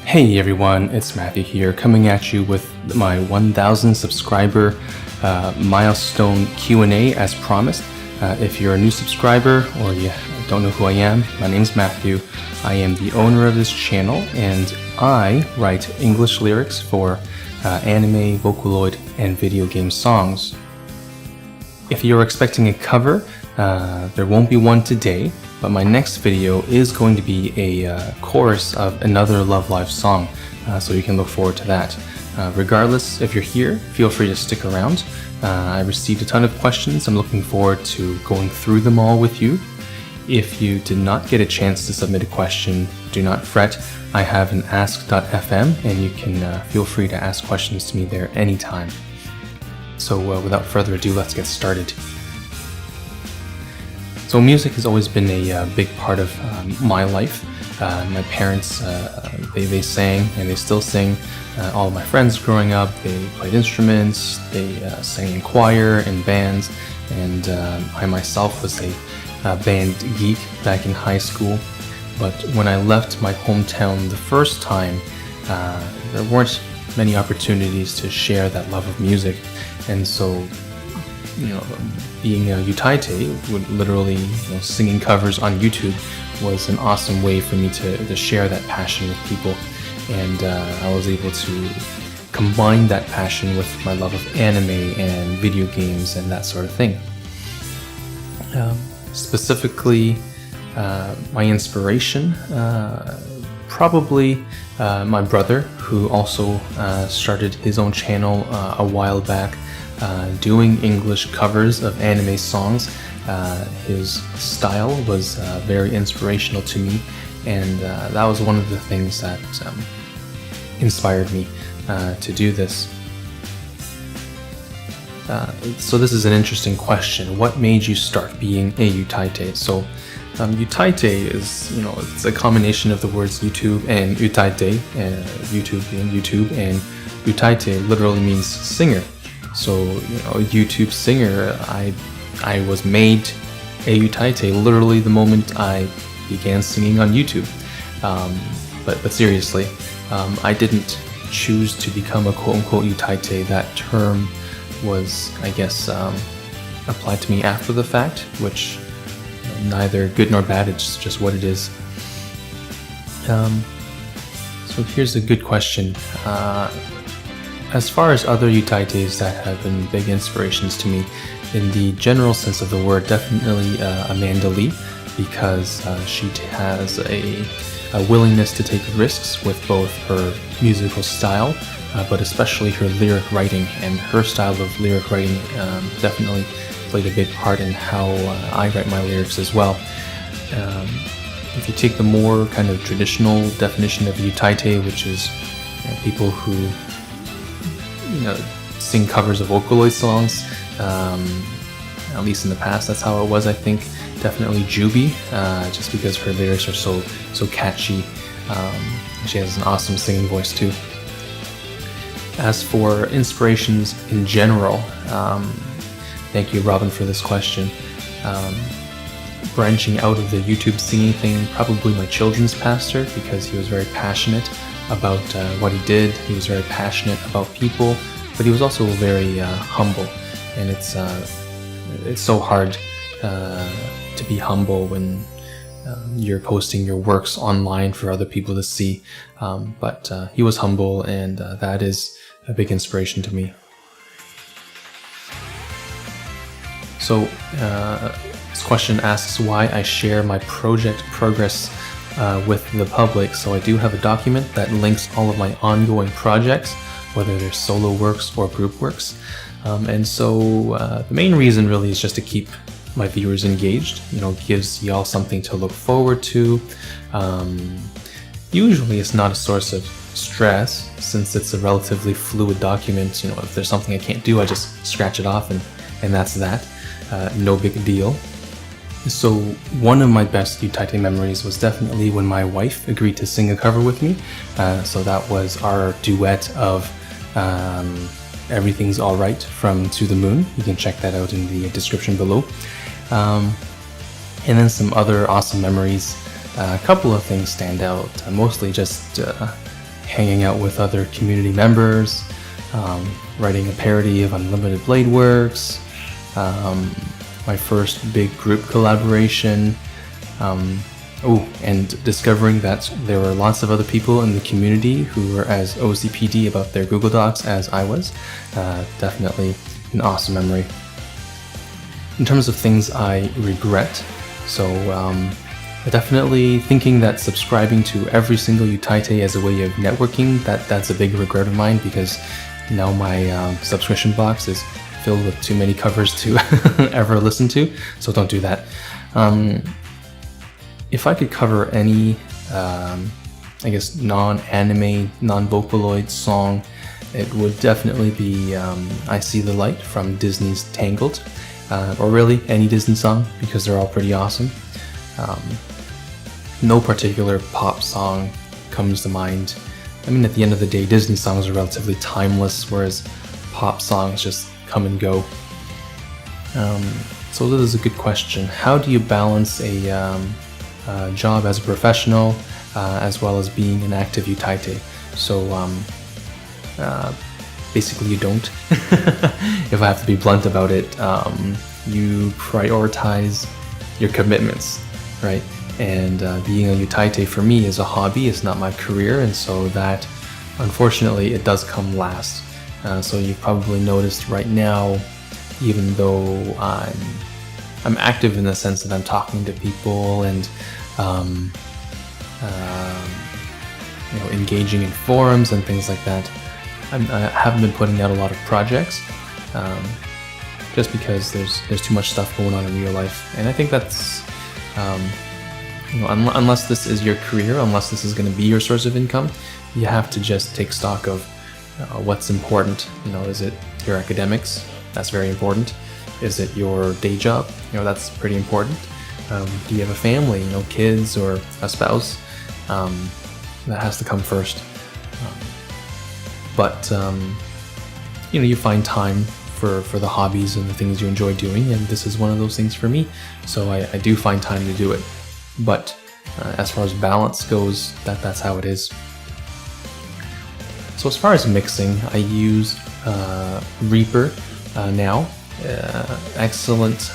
Hey everyone, it's Matthew here, coming at you with my 1,000 subscriber milestone Q&A as promised. If you're a new subscriber or you don't know who I am, my name's Matthew. I am the owner of this channel and I write English lyrics for anime, Vocaloid, and video game songs. If you're expecting a cover, there won't be one today, but my next video is going to be a chorus of another Love Live song, so you can look forward to that. Regardless, if you're here, feel free to stick around. I received a ton of questions. I'm looking forward to going through them all with you. If you did not get a chance to submit a question, do not fret. I have an ask.fm and you can feel free to ask questions to me there anytime. So without further ado, let's get started. So music has always been a big part of my life. My parents, they sang and they still sing. All of my friends growing up, they played instruments, they sang in choir and bands, and I myself was a band geek back in high school. But when I left my hometown the first time, there weren't many opportunities to share that love of music, and so being a youtaite, would literally singing covers on YouTube, was an awesome way for me to share that passion with people, and I was able to combine that passion with my love of anime and video games and that sort of thing. Specifically, my inspiration, probably my brother, who also started his own channel a while back, doing English covers of anime songs. His style was very inspirational to me, and that was one of the things that inspired me to do this. So this is an interesting question. What made you start being a youtaite? So youtaite is, it's a combination of the words YouTube and utaite, YouTube being YouTube, and youtaite literally means singer. So, a YouTube singer, I was made a youtaite literally the moment I began singing on YouTube. But seriously, I didn't choose to become a quote-unquote youtaite. That term was, I guess, applied to me after the fact, which neither good nor bad, it's just what it is. So here's a good question. As far as other youtaites that have been big inspirations to me, in the general sense of the word, definitely Amanda Lee, because she has a willingness to take risks with both her musical style, but especially her lyric writing, and her style of lyric writing definitely played a big part in how I write my lyrics as well. If you take the more kind of traditional definition of youtaite, which is people who sing covers of Vocaloid songs, at least in the past, that's how it was, I think. Definitely Juby, just because her lyrics are so catchy. She has an awesome singing voice too. As for inspirations in general, thank you, Robin, for this question. Branching out of the YouTube singing thing, probably my children's pastor, because he was very passionate about what he did. He was very passionate about people, but he was also very humble, and it's so hard to be humble when you're posting your works online for other people to see, but he was humble, and that is a big inspiration to me. So this question asks why I share my project progress with the public. So I do have a document that links all of my ongoing projects, whether they're solo works or group works. And so the main reason really is just to keep my viewers engaged. Gives y'all something to look forward to. Usually it's not a source of stress, since it's a relatively fluid document. If there's something I can't do, I just scratch it off and that's that. No big deal. So one of my best youtaite memories was definitely when my wife agreed to sing a cover with me. So that was our duet of Everything's Alright from To the Moon. You can check that out in the description below. And then some other awesome memories. A couple of things stand out, mostly just hanging out with other community members, writing a parody of Unlimited Blade Works, my first big group collaboration, and discovering that there were lots of other people in the community who were as OCPD about their Google Docs as I was. Definitely an awesome memory. In terms of things I regret, so definitely thinking that subscribing to every single youtaite as a way of networking, that's a big regret of mine, because now my subscription box is filled with too many covers to ever listen to, so don't do that. If I could cover any, I guess, non-anime, non-Vocaloid song, it would definitely be I See the Light from Disney's Tangled, or really any Disney song, because they're all pretty awesome. No particular pop song comes to mind. I mean, at the end of the day, Disney songs are relatively timeless, whereas pop songs just come and go. So this is a good question. How do you balance a job as a professional as well as being an active youtaite? So basically you don't. If I have to be blunt about it, you prioritize your commitments, right? And being a youtaite for me is a hobby, it's not my career, and so that, unfortunately, it does come last. So you've probably noticed right now, even though I'm active in the sense that I'm talking to people and engaging in forums and things like that, I haven't been putting out a lot of projects, just because there's too much stuff going on in real life. And I think that's unless this is your career, unless this is going to be your source of income, you have to just take stock of what's important. Is it your academics? That's very important. Is it your day job? That's pretty important. Do you have a family, kids or a spouse? That has to come first. But you find time for the hobbies and the things you enjoy doing, and this is one of those things for me. So I do find time to do it. But as far as balance goes, that's how it is. So as far as mixing, I use Reaper now. Excellent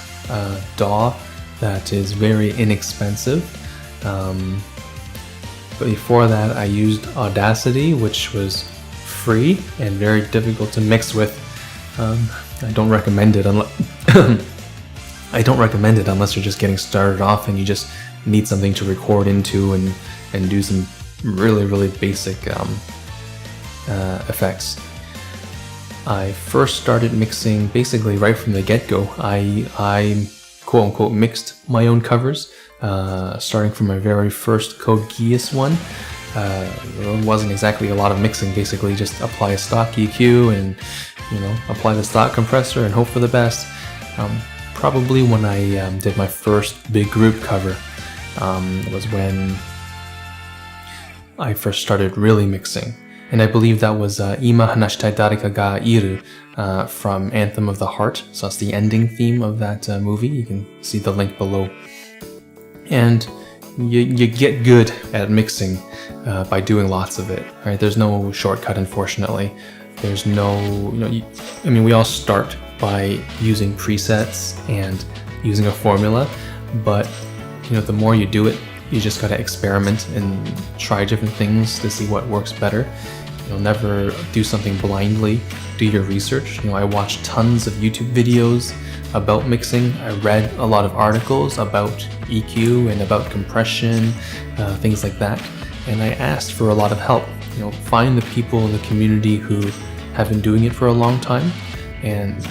DAW that is very inexpensive. But before that, I used Audacity, which was free and very difficult to mix with. I don't recommend it unless you're just getting started off and you just need something to record into and do some really basic effects. I first started mixing basically right from the get-go. I quote-unquote mixed my own covers, starting from my very first Code Geass one. It wasn't exactly a lot of mixing, basically just apply a stock EQ and apply the stock compressor and hope for the best. Probably when I did my first big group cover was when I first started really mixing. And I believe that was Ima Hanashitai Dareka ga Iru from Anthem of the Heart. So that's the ending theme of that movie. You can see the link below. And you get good at mixing by doing lots of it, right? There's no shortcut, unfortunately. There's no, we all start by using presets and using a formula, but the more you do it, you just gotta experiment and try different things to see what works better. Never do something blindly. Do your research. I watched tons of YouTube videos about mixing. I read a lot of articles about EQ and about compression, things like that. And I asked for a lot of help. Find the people in the community who have been doing it for a long time, and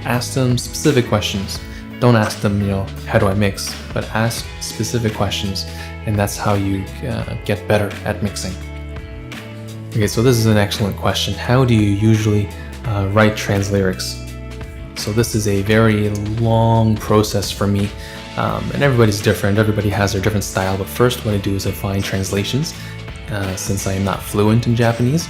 ask them specific questions. Don't ask them, how do I mix? But ask specific questions, and that's how you get better at mixing. Okay, so this is an excellent question. How do you usually write trans lyrics? So this is a very long process for me, and everybody's different. Everybody has their different style, but first what I do is I find translations, since I am not fluent in Japanese.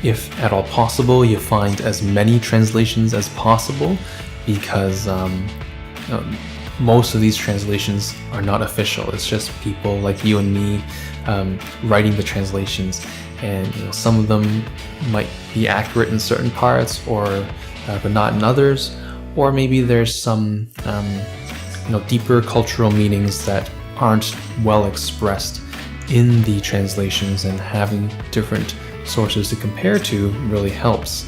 If at all possible, you find as many translations as possible, because most of these translations are not official. It's just people like you and me writing the translations. and some of them might be accurate in certain parts, or but not in others, or maybe there's some deeper cultural meanings that aren't well expressed in the translations, and having different sources to compare to really helps.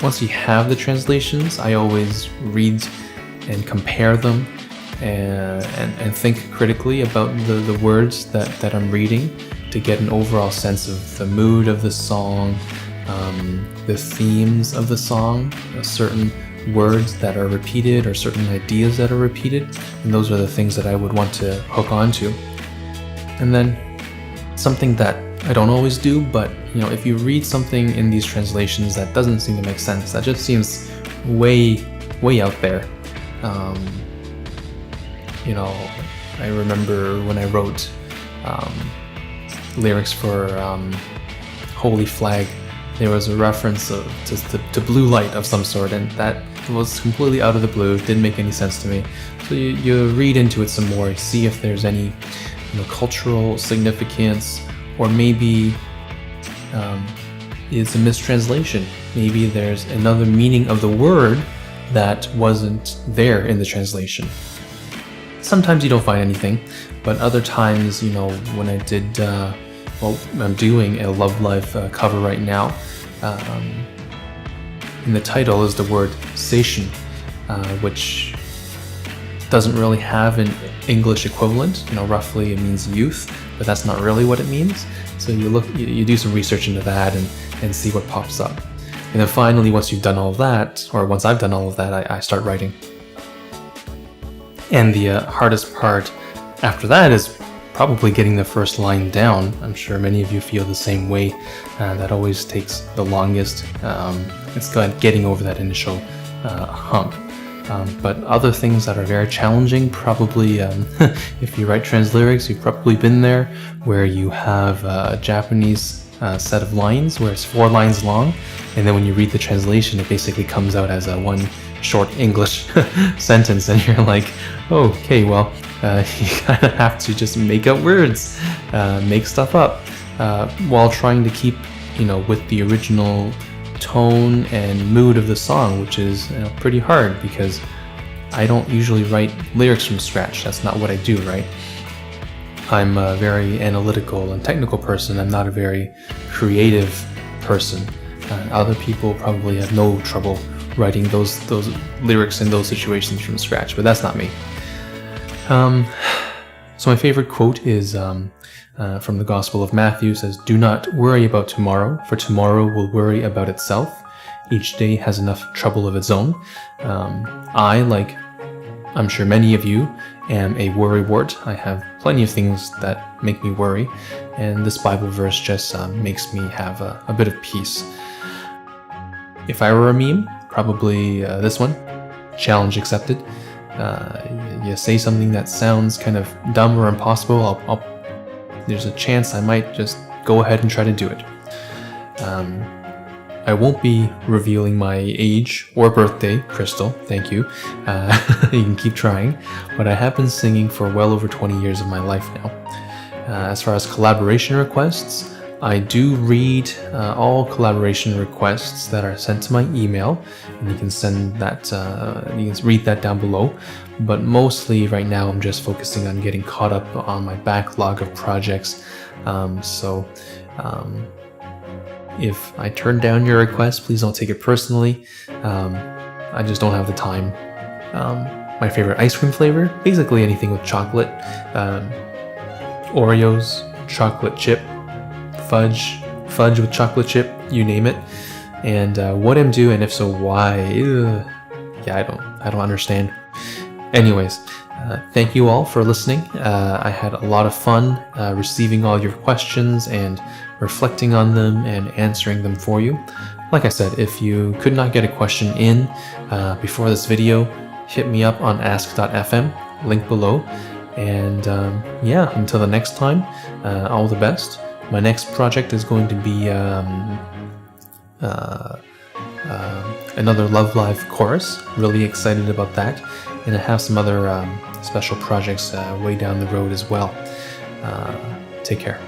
Once you have the translations, I always read and compare them and think critically about the words that I'm reading to get an overall sense of the mood of the song, the themes of the song, certain words that are repeated or certain ideas that are repeated, and those are the things that I would want to hook onto. And then something that I don't always do, but if you read something in these translations that doesn't seem to make sense, that just seems way out there. I remember when I wrote lyrics for Holy Flag, there was a reference to blue light of some sort, and that was completely out of the blue, didn't make any sense to me. So you read into it some more, see if there's any cultural significance, or maybe it's a mistranslation. Maybe there's another meaning of the word that wasn't there in the translation. Sometimes you don't find anything, but other times, when I did, I'm doing a Love Life cover right now. In the title is the word Seishun, which doesn't really have an English equivalent. Roughly it means youth, but that's not really what it means. So you do some research into that and see what pops up. And then finally, once you've done all of that, or once I've done all of that, I start writing. And the hardest part after that is probably getting the first line down. I'm sure many of you feel the same way. That always takes the longest. It's getting over that initial hump. But other things that are very challenging, probably if you write translyrics, you've probably been there, where you have a Japanese set of lines where it's 4 lines long, and then when you read the translation, it basically comes out as one short English sentence, and you're like, oh, okay, well, you kind of have to just make up words, make stuff up, while trying to keep, with the original tone and mood of the song, which is pretty hard, because I don't usually write lyrics from scratch. That's not what I do, right? I'm a very analytical and technical person. I'm not a very creative person. Other people probably have no trouble writing those lyrics in those situations from scratch, but that's not me. So my favorite quote is from the Gospel of Matthew. It says, "Do not worry about tomorrow, for tomorrow will worry about itself. Each day has enough trouble of its own." I, like I'm sure many of you, am a worrywart. I have plenty of things that make me worry, and this Bible verse just makes me have a bit of peace. If I were a meme, probably this one, challenge accepted. You say something that sounds kind of dumb or impossible, there's a chance I might just go ahead and try to do it. I won't be revealing my age or birthday, Crystal, thank you. You can keep trying, but I have been singing for well over 20 years of my life now. As far as collaboration requests, I do read all collaboration requests that are sent to my email, and you can send that, you can read that down below. But mostly right now I'm just focusing on getting caught up on my backlog of projects. If I turn down your request, please don't take it personally. I just don't have the time. My favorite ice cream flavor, basically anything with chocolate. Oreos, chocolate chip, fudge with chocolate chip, you name it. And what I'm doing, and if so, why? Yeah, I don't understand. Anyways, thank you all for listening. I had a lot of fun receiving all your questions and reflecting on them and answering them for you. Like I said, if you could not get a question in before this video, hit me up on ask.fm, link below. And yeah, until the next time, all the best. My next project is going to be another Love Live chorus. Really excited about that. And I have some other special projects way down the road as well. Take care.